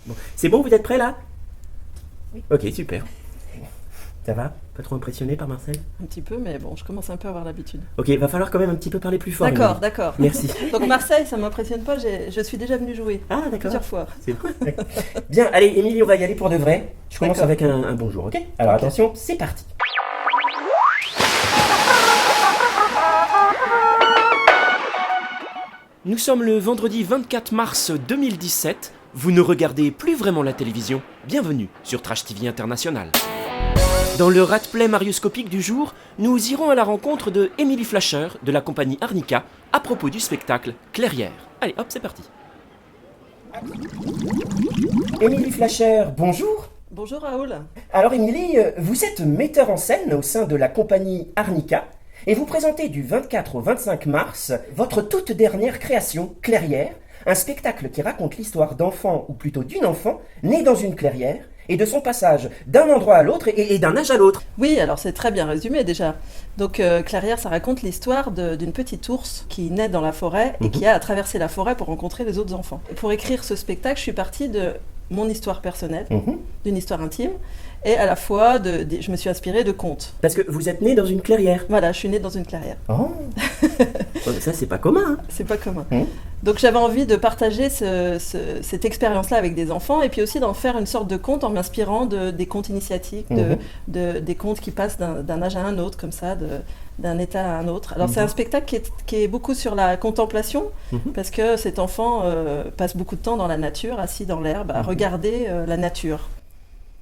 Bon. C'est bon, vous êtes prêts là? Oui. Ok, super. Ça va? Pas trop impressionné par Marseille? Un petit peu, mais bon, je commence un peu à avoir l'habitude. Ok, va falloir quand même un petit peu parler plus fort. D'accord, Émilie. d'accord. Merci. Donc Marseille, ça m'impressionne pas, je suis déjà venue jouer. Ah, d'accord. Plusieurs fois. C'est bon. D'accord. Bien, allez, Émilie, on va y aller pour de vrai. Je commence D'accord. avec un bonjour, ok? Alors attention, c'est parti. Nous sommes le vendredi 24 mars 2017. Vous ne regardez plus vraiment la télévision. Bienvenue sur Trash TV International. Dans le rat-play marioscopique du jour, nous irons à la rencontre de Émilie Flasher de la compagnie Arnica à propos du spectacle Clairière. Allez, hop, c'est parti. Émilie Flasher, bonjour. Bonjour Raoul. Alors Émilie, vous êtes metteur en scène au sein de la compagnie Arnica et vous présentez du 24 au 25 mars votre toute dernière création, Clairière, un spectacle qui raconte l'histoire d'enfants, ou plutôt d'une enfant, née dans une clairière et de son passage d'un endroit à l'autre et d'un âge à l'autre. Oui, alors c'est très bien résumé déjà. Donc Clairière, ça raconte l'histoire d'une petite ours qui naît dans la forêt et qui a à traverser la forêt pour rencontrer les autres enfants. Et pour écrire ce spectacle, je suis partie de mon histoire personnelle, d'une histoire intime, et à la fois, je me suis inspirée de contes. Parce que vous êtes née dans une clairière. Voilà, je suis née dans une clairière. Oh, ça c'est pas commun. Hein. C'est pas commun. Donc j'avais envie de partager cette expérience-là avec des enfants et puis aussi d'en faire une sorte de conte en m'inspirant des contes initiatiques, des contes qui passent d'un âge à un autre, comme ça, d'un état à un autre. Alors c'est un spectacle qui est beaucoup sur la contemplation, parce que cet enfant passe beaucoup de temps dans la nature, assis dans l'herbe, à regarder la nature.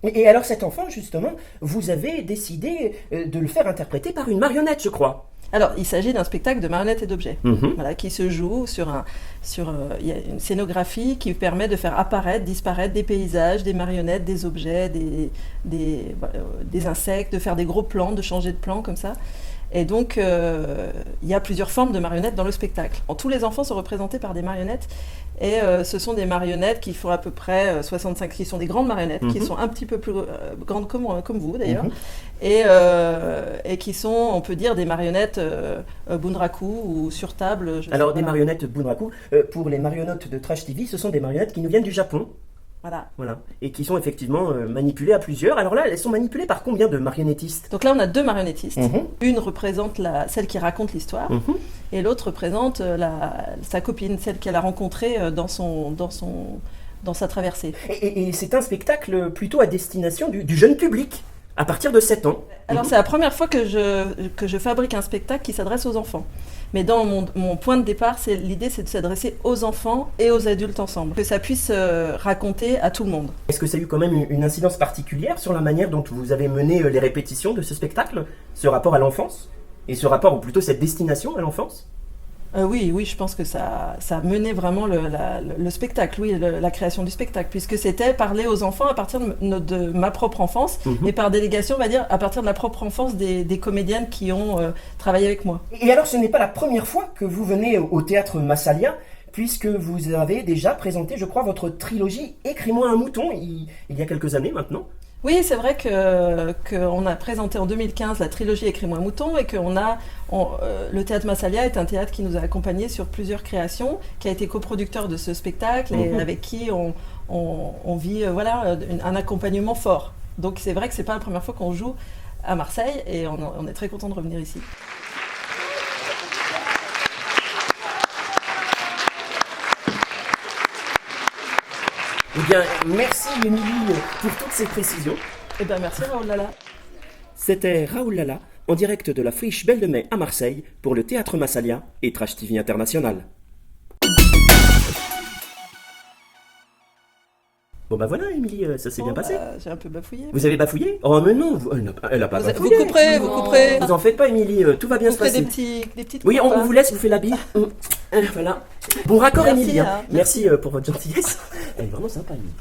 Et alors cet enfant, justement, vous avez décidé de le faire interpréter par une marionnette, je crois. Alors, il s'agit d'un spectacle de marionnettes et d'objets, voilà, qui se joue il y a une scénographie qui permet de faire apparaître, disparaître des paysages, des marionnettes, des objets, des insectes, de faire des gros plans, de changer de plan comme ça. Et donc, il y a plusieurs formes de marionnettes dans le spectacle. Tous les enfants sont représentés par des marionnettes. Et ce sont des marionnettes qui font à peu près 65, qui sont des grandes marionnettes, qui sont un petit peu plus grandes comme vous d'ailleurs, et qui sont, on peut dire, des marionnettes bunraku ou sur table. Alors des marionnettes bunraku, pour les marionnettes de Trash TV, ce sont des marionnettes qui nous viennent du Japon. Voilà. Et qui sont effectivement manipulées à plusieurs. Alors là, elles sont manipulées par combien de marionnettistes? Donc là, on a deux marionnettistes. Une représente celle qui raconte l'histoire, et l'autre représente sa copine, celle qu'elle a rencontrée dans sa traversée. Et c'est un spectacle plutôt à destination du jeune public, à partir de 7 ans. Alors c'est la première fois que je fabrique un spectacle qui s'adresse aux enfants. Mais dans mon point de départ, l'idée c'est de s'adresser aux enfants et aux adultes ensemble, que ça puisse raconter à tout le monde. Est-ce que ça a eu quand même une incidence particulière sur la manière dont vous avez mené les répétitions de ce spectacle? Ce rapport à l'enfance? Et ce rapport, ou plutôt cette destination à l'enfance? Oui, je pense que ça a mené vraiment le spectacle, oui, la création du spectacle, puisque c'était parler aux enfants à partir de ma propre enfance, et par délégation, on va dire, à partir de la propre enfance des comédiennes qui ont travaillé avec moi. Et alors, ce n'est pas la première fois que vous venez au théâtre Massalia, puisque vous avez déjà présenté, je crois, votre trilogie Écris-moi un mouton, il y a quelques années maintenant. Oui, c'est vrai qu'on a présenté en 2015 la trilogie Écris-moi un mouton et le Théâtre Massalia est un théâtre qui nous a accompagnés sur plusieurs créations, qui a été coproducteur de ce spectacle et avec qui on vit un accompagnement fort. Donc c'est vrai que c'est pas la première fois qu'on joue à Marseille et on est très content de revenir ici. Eh bien, merci Émilie pour toutes ces précisions. Eh bien, merci Raoul Lala. C'était Raoul Lala, en direct de la Friche Belle de Mai à Marseille, pour le Théâtre Massalia et Trash TV International. Bon bah voilà Émilie, ça s'est bien passé. J'ai un peu bafouillé. Vous avez bafouillé? Oh mais non, elle a pas bafouillé. Vous couperez. Vous en faites pas Émilie, tout va bien se passer. Des petites Oui, on vous laisse, vous fait la bise. Voilà. Bon raccord Merci, Émilie. hein. Merci pour votre gentillesse. Elle est vraiment sympa Émilie.